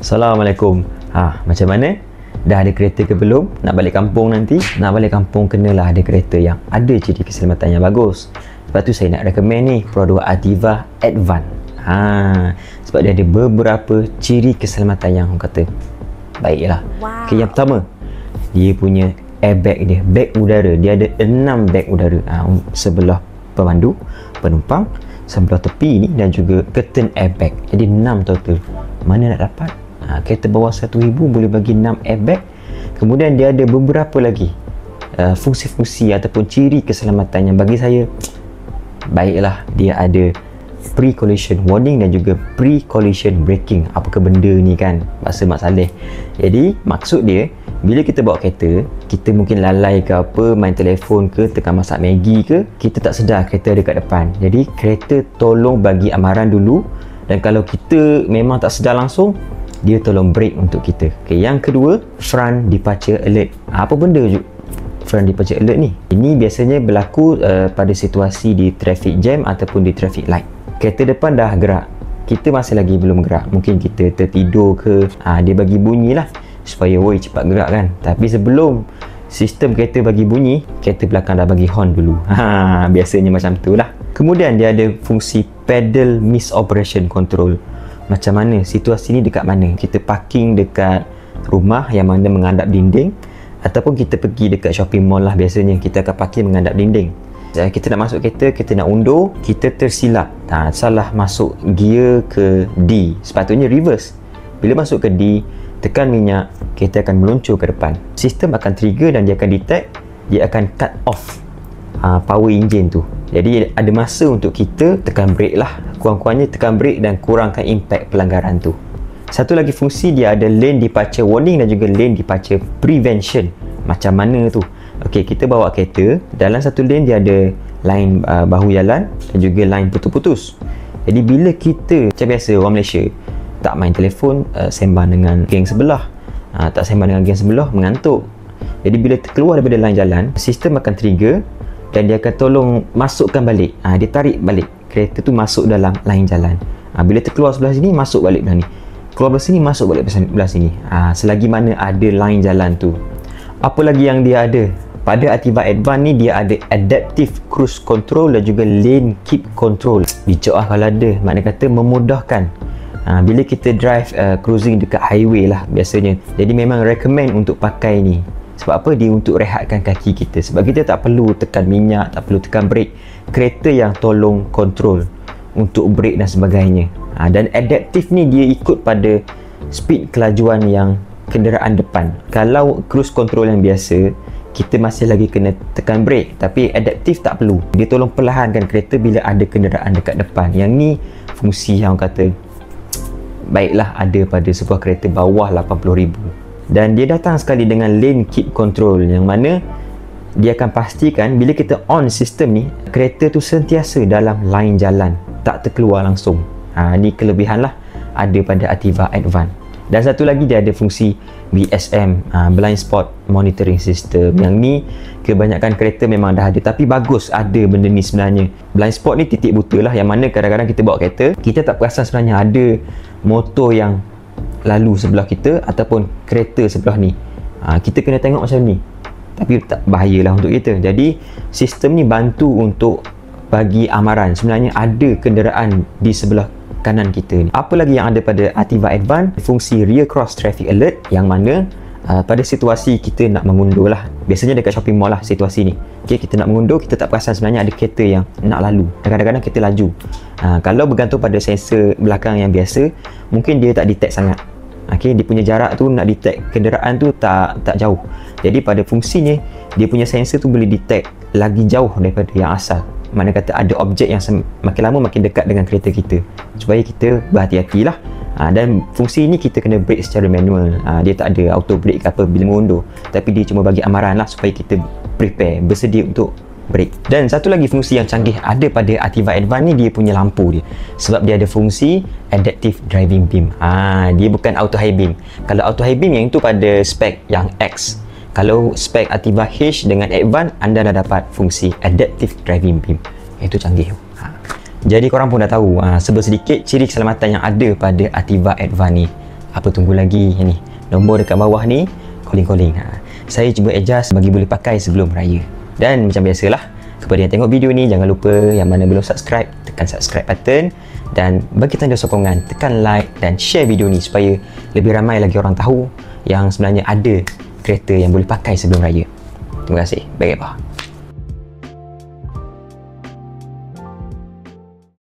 Assalamualaikum. Macam mana? Dah ada kereta ke belum? Nak balik kampung nanti? Nak balik kampung kenalah ada kereta yang ada ciri keselamatan yang bagus. Sebab tu saya nak recommend ni produk Ativa Advance. Sebab dia ada beberapa ciri keselamatan yang orang kata baiklah. Wow. Okay, yang pertama, dia punya airbag dia, beg udara. Dia ada 6 beg udara. Sebelah pemandu, penumpang, sebelah tepi ni dan juga curtain airbag. Jadi 6 total. Mana nak dapat? Kereta bawah 1,000 boleh bagi 6 airbag. Kemudian dia ada beberapa lagi fungsi-fungsi ataupun ciri keselamatan yang bagi saya baiklah. Dia ada pre-collision warning dan juga pre-collision braking. Apakah benda ni kan? Bahasa Mak Saleh. Jadi maksud dia, bila kita bawa kereta, kita mungkin lalai ke apa, main telefon ke, tengah masak Maggi ke, kita tak sedar kereta ada kat depan. Jadi kereta tolong bagi amaran dulu, dan kalau kita memang tak sedar langsung, dia tolong brake untuk kita. Okay, yang kedua, front departure alert. Apa benda front departure alert ni? Ini biasanya berlaku pada situasi di traffic jam ataupun di traffic light. Kereta depan dah gerak, kita masih lagi belum gerak. Mungkin kita tertidur ke, dia bagi bunyi lah supaya woi cepat gerak kan. Tapi sebelum sistem kereta bagi bunyi, kereta belakang dah bagi horn dulu. Biasanya macam tu lah. Kemudian dia ada fungsi pedal misoperation control. Macam mana situasi ni, dekat mana kita parking, dekat rumah yang mana menghadap dinding, ataupun kita pergi dekat shopping mall lah. Biasanya kita akan parking menghadap dinding. Kita nak masuk kereta, kita nak undur, kita tersilap, salah masuk gear ke D, sepatutnya reverse. Bila masuk ke D, tekan minyak, kereta akan meluncur ke depan. Sistem akan trigger dan dia akan detect, dia akan cut off power engine tu. Jadi ada masa untuk kita tekan brake lah. Kurang-kurangnya tekan brake dan kurangkan impact pelanggaran tu. Satu lagi fungsi, dia ada lane departure warning dan juga lane departure prevention. Macam mana tu? Okey, kita bawa kereta, dalam satu lane dia ada line bahu jalan dan juga line putus-putus. Jadi bila kita, macam biasa orang Malaysia, tak main telefon, sembang dengan geng sebelah, tak sembang dengan geng sebelah, mengantuk. Jadi bila terkeluar daripada line jalan, sistem akan trigger dan dia akan tolong masukkan balik. Dia tarik balik kereta tu masuk dalam line jalan. Bila terkeluar sebelah sini, masuk balik belah ni. Keluar belah sini, masuk balik belah sini. Selagi mana ada line jalan tu. Apa lagi yang dia ada? Pada Ativa Advance ni, dia ada adaptive cruise control dan juga lane keep control. Bijak lah kalau ada. Makna kata memudahkan bila kita drive cruising dekat highway lah biasanya. Jadi memang recommend untuk pakai ni. Sebab apa? Dia untuk rehatkan kaki kita. Sebab kita tak perlu tekan minyak, tak perlu tekan brake. Kereta yang tolong kontrol untuk brake dan sebagainya. Dan adaptif ni dia ikut pada speed kelajuan yang kenderaan depan. Kalau cruise control yang biasa, kita masih lagi kena tekan brake. Tapi adaptif tak perlu. Dia tolong perlahankan kereta bila ada kenderaan dekat depan. Yang ni fungsi yang kata baiklah ada pada sebuah kereta bawah 80,000. Dan dia datang sekali dengan lane keep control, yang mana dia akan pastikan bila kita on sistem ni, kereta tu sentiasa dalam line jalan, tak terkeluar langsung. Ni kelebihan lah ada pada Ativa Advance. Dan satu lagi, dia ada fungsi BSM, blind spot monitoring system. Yang ni kebanyakan kereta memang dah ada, tapi bagus ada benda ni sebenarnya. Blind spot ni titik buta lah, yang mana kadang-kadang kita bawa kereta, kita tak perasan sebenarnya ada motor yang lalu sebelah kita ataupun kereta sebelah ni. Kita kena tengok macam ni, tapi tak bahayalah untuk kita. Jadi sistem ni bantu untuk bagi amaran sebenarnya ada kenderaan di sebelah kanan kita ni. Apa lagi yang ada pada Ativa Advance? Fungsi rear cross traffic alert, yang mana pada situasi kita nak mengundur lah, biasanya dekat shopping mall lah situasi ni. Okay, kita nak mengundur, kita tak perasan sebenarnya ada kereta yang nak lalu, dan kadang-kadang kita laju. Kalau bergantung pada sensor belakang yang biasa, mungkin dia tak detect sangat. Okay, dia punya jarak tu nak detect kenderaan tu tak jauh. Jadi pada fungsinya, dia punya sensor tu boleh detect lagi jauh daripada yang asal. Mana kata ada objek yang makin lama makin dekat dengan kereta kita, supaya kita berhati-hatilah. Dan fungsi ni kita kena brake secara manual. Dia tak ada auto brake ke apa bila mengundur, tapi dia cuma bagi amaran lah supaya kita prepare, bersedia untuk brake. Dan satu lagi fungsi yang canggih ada pada Ativa Advance ni, dia punya lampu dia. Sebab dia ada fungsi adaptive driving beam. Dia bukan auto high beam. Kalau auto high beam yang itu pada spek yang X. Kalau spek Ativa H dengan Advance, anda dah dapat fungsi adaptive driving beam. Itu canggih. Jadi korang pun dah tahu sedikit ciri keselamatan yang ada pada Ativa Advance ni. Apa tunggu lagi? Yang ni nombor dekat bawah ni, calling. Saya cuba adjust bagi boleh pakai sebelum raya. Dan macam biasalah, kepada yang tengok video ni, jangan lupa yang mana belum subscribe, tekan subscribe button, dan bagi tanda sokongan, tekan like dan share video ni supaya lebih ramai lagi orang tahu yang sebenarnya ada kereta yang boleh pakai sebelum raya. Terima kasih. Baik apa?